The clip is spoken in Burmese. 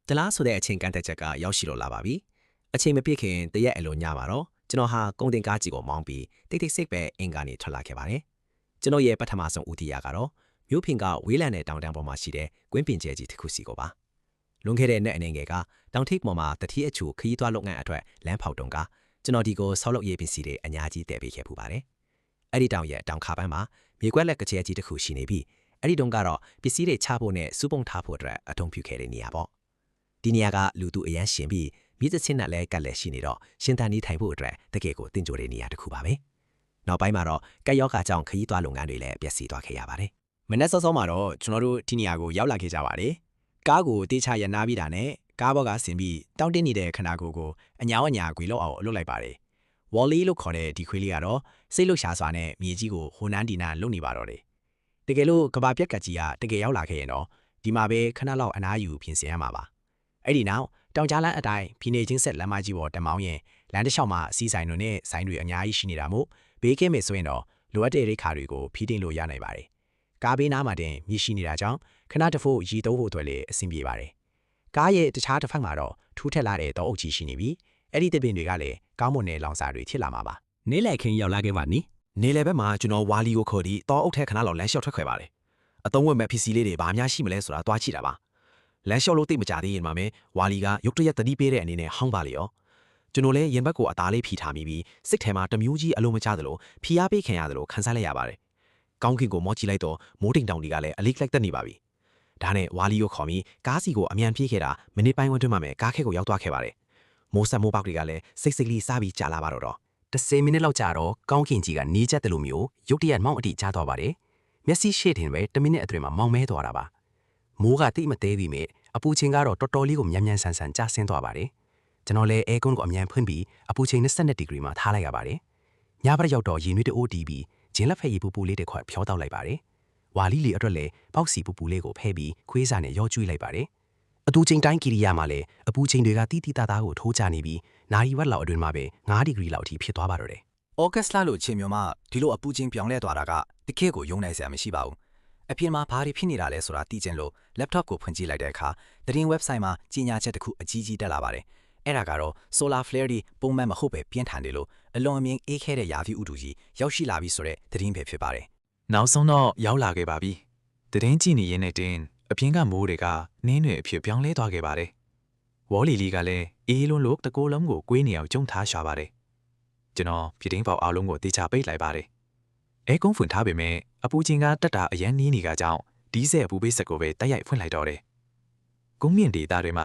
တလားဆိုတဲ့အချိန်ကန်တက်ချက်ကရောက်ရှိလို့လာပါပြီအချိန်မပြည့်ခင်တရက်အလိုညပါတော့ကျွန်တော်ဟာကုန်တင်ကားကြီးကိုမောင်းပြီးတိတ်တိတ်ဆိတ်ပဲအင်ကာနေထွက်လာခဲ့ပါတယ်ကျွန်တော်ရဲ့ပထမဆုံးဦးတည်ရာကတော့မြို့ဖင်ကဝေးလံတဲ့တောင်တန်းပေါ်မှာရှိတဲ့ကွင်းပင်ကျဲကြီးတစ်ခုစီကိုပါလွန်ခဲ့တဲ့နှစ်အနေငယ်ကတောင်ထိပ်ပေါ်မှာတတိအချူခရီးသွားလုပ်ငန်းအတွက်လမ်းဖောက်တုံကကျွန်တော်ဒီကိုဆောက်လုပ်ရေးပစ္စည်းတွေအများကြီးတည်ပေးခဲ့ပူပါတယ်အဲ့ဒီတောင်ရဲ့တောင်ခါပန်းမှာမြေကွက်လက်ကကျဲကြီးတစ်ခုရှိနေပြီးအဲ့ဒီတုန်းကတော့ပစ္စည်းတွေချဖို့နဲ့စုပုံထားဖို့အတွက်အထုံးပြုခဲ့တဲ့နေရာပေါ့ဒီနေရာကလူသူအရန်ရှင်ပြီးမြစ်စချင်းနဲ့လဲကတ်လဲရှိနေတော့ရှင်တန်နီးထိုင်ဖို့အတွက်တကယ်ကိုတင်ကြိုတဲ့နေရာတစ်ခုပါပဲနောက်ပိုင်းမှာတော့ကက်ယောဂါကြောင့်ခရီးသွားလုပ်ငန်းတွေလည်းပျက်စီးသွားခဲ့ရပါတယ်မနေ့စောစောမှာတော့ကျွန်တော်တို့ဒီနေရာကိုရောက်လာခဲ့ကြပါတယ်ကားကိုတေချာရနာပြီးတာနဲ့ကားဘော်ကဆင်ပြီးတောင်းတင်းနေတဲ့ခန္ဓာကိုယ်ကိုအညာဝညာခွေလောက်အောင်အလွတ်လိုက်ပါတယ်ဝေါ်လီလို့ခေါ်တဲ့ဒီခွေးလေးကတော့စိတ်လှုပ်ရှားစွာနဲ့မြေကြီးကိုဟိုနန်းဒီနန်းလုံနေပါတော့တယ်တကယ်လို့ကဘာပြက်ကကြီးကတကယ်ရောက်လာခဲ့ရင်တော့ဒီမှာပဲခဏလောက်အနားယူပြင်ဆင်ရမှာပါအဲ့ဒီနောက်တောင်ကြားလန်းအတိုင်းဖိနေချင်းဆက်လမ်းမကြီးပေါ်တမောင်းရင်လမ်းတစ်လျှောက်မှာစီးဆိုင်တွေနဲ့ဆိုင်တွေအများကြီးရှိနေတာမို့ဘေးကင်းမယ်ဆိုရင်တော့လိုအပ်တဲ့ရိတ်ခါတွေကိုဖိတင်လို့ရနိုင်ပါတယ်ကားဘေးနားမှာတင်မြည်ရှိနေတာကြောင့်ခဏတဖို့ရီတုံးဖို့အတွက်လည်းအဆင်ပြေပါတယ်ကားရဲ့တခြားတစ်ဖက်မှာတော့ထူးထက်လာတဲ့တောအုပ်ကြီးရှိနေပြီးအဲ့ဒီတပင်တွေကလည်းကောင်းမွန်တဲ့လောင်စာတွေဖြစ်လာမှာပါနေလိုက်ခင်းရောက်လာခဲ့ပါနီနေလေဘက်မှာကျွန်တော်ဝါလီကိုခေါ်ပြီးတောအုပ်ထဲခဏလောက်လမ်းလျှောက်ထွက်ခွဲပါတယ်အသုံးဝင်မဲ့ပစ္စည်းလေးတွေဘာများရှိမလဲဆိုတာတွားကြည့်တာပါလမ်းလျှောက်လို့သိမကြသေးရင်မှပဲဝါလီကရုတ်တရက်တတိပေးတဲ့အနေနဲ့ဟောင်းပါလေရောကျွန်တော်လည်းရင်ဘက်ကိုအသားလေးဖြီထားမိပြီးစိတ်ထဲမှာတမျိုးကြီးအလုံးမချသလိုဖီအားပေးခံရသလိုခံစားလိုက်ရပါတယ်ကောင်းကင်ကိုမော့ကြည့်လိုက်တော့မိုးတိမ်တောင်တွေကလည်းအလေးကလိုက်တက်နေပါပြီဒါနဲ့ဝါလီကိုခေါ်ပြီးကားစီကိုအမြန်ပြေးခဲ့တာမိနစ်ပိုင်းဝန်းတွင်းမှပဲကားခဲကိုရောက်သွားခဲ့ပါတယ်မိုးဆက်မိုးပေါက်တွေကလည်းစိတ်စိတ်လေးစားပြီးကြာလာပါတော့10မိနစ်လောက်ကြာတော့ကောင်းကင်ကြီးကနေချက်တယ်လို့မျိုးရုတ်တရက်မောင်းအတိကျသွားပါတယ်မျက်စိရှေ့ထင်ပဲ10မိနစ်အတွင်းမှာမောင်းမဲသွားတာပါမိုးကတိတ်မသေးပြီမဲ့အပူချိန်ကတော့တော်တော်လေးကိုမြန်မြန်ဆန်ဆန်ကျဆင်းသွားပါတယ်ကျွန်တော်လည်းအဲကွန်းကိုအမြန်ဖွင့်ပြီးအပူချိန်22ဒီဂရီမှာထားလိုက်ရပါတယ်ညဘက်ရောက်တော့ရေနွေးတအိုးတီးပြီးဂျင်းလက်ဖက်ရည်ပူပူလေးတစ်ခွက်ဖြောတောက်လိုက်ပါတယ်ဝါလီလီအတွက်လည်းပေါက်စီပူပူလေးကိုဖဲပြီးခွေးစားနဲ့ရောကျွေးလိုက်ပါတယ်အတူချိန်တိုင်းကီရီယာမှာလည်းအပူချိန်တွေကတီးတီးသားသားကိုထိုးချနေပြီးနာရီဝက်လောက်အတွင်းမှာပဲ9ဒီဂရီလောက်အထိဖြစ်သွားပါတော့တယ်။ဩဂတ်စ်လလို့ချိန်မျိုးမှဒီလိုအပူချိန်ပြောင်းလဲသွားတာကတကယ့်ကိုယုံနိုင်စရာမရှိပါဘူး။အပြင်မှာဘာတွေဖြစ်နေတာလဲဆိုတာသိချင်လို့ laptop ကိုဖွင့်ကြည့်လိုက်တဲ့အခါသတင်း website မှာကြီးညာချက်တစ်ခုအကြီးကြီးတက်လာပါတယ်။အဲ့ဒါကတော့ solar flare တွေပုံမှန်မဟုတ်ပဲပြင်းထန်တယ်လို့အလွန်အမြင်အေးခဲတဲ့ရာသီဥတုကြီးရောက်ရှိလာပြီဆိုတဲ့သတင်းပဲဖြစ်ပါတယ်။နောက်ဆုံးတော့ရောက်လာခဲ့ပါပြီ။သတင်းကြည့်နေရင်းနဲ့တင်အပြင်ကမိုးတွေကနင်းတွေအဖြစ်ပြောင်းလဲသွားခဲ့ပါတယ်။ဝေါ်လီလီကလည်းအေးလွန်းလို့တကိုယ်လုံးကိုကွေးနေအောင်ကြုံထားရှာပါတယ်။ကျွန်တော်ပြတင်းပေါက်အားလုံးကိုတေချာပိတ်လိုက်ပါတယ်။အဲကုန်းဖွင့်ထားပေမဲ့အပူချိန်ကတက်တာအရန်နီးနေကြကြောင်းဒီဇယ်အပူပေးစက်ကိုပဲတိုက်ရိုက်ဖွင့်လိုက်တော့တယ်။ကုန်းမြင့်ဒေသတွေမှာ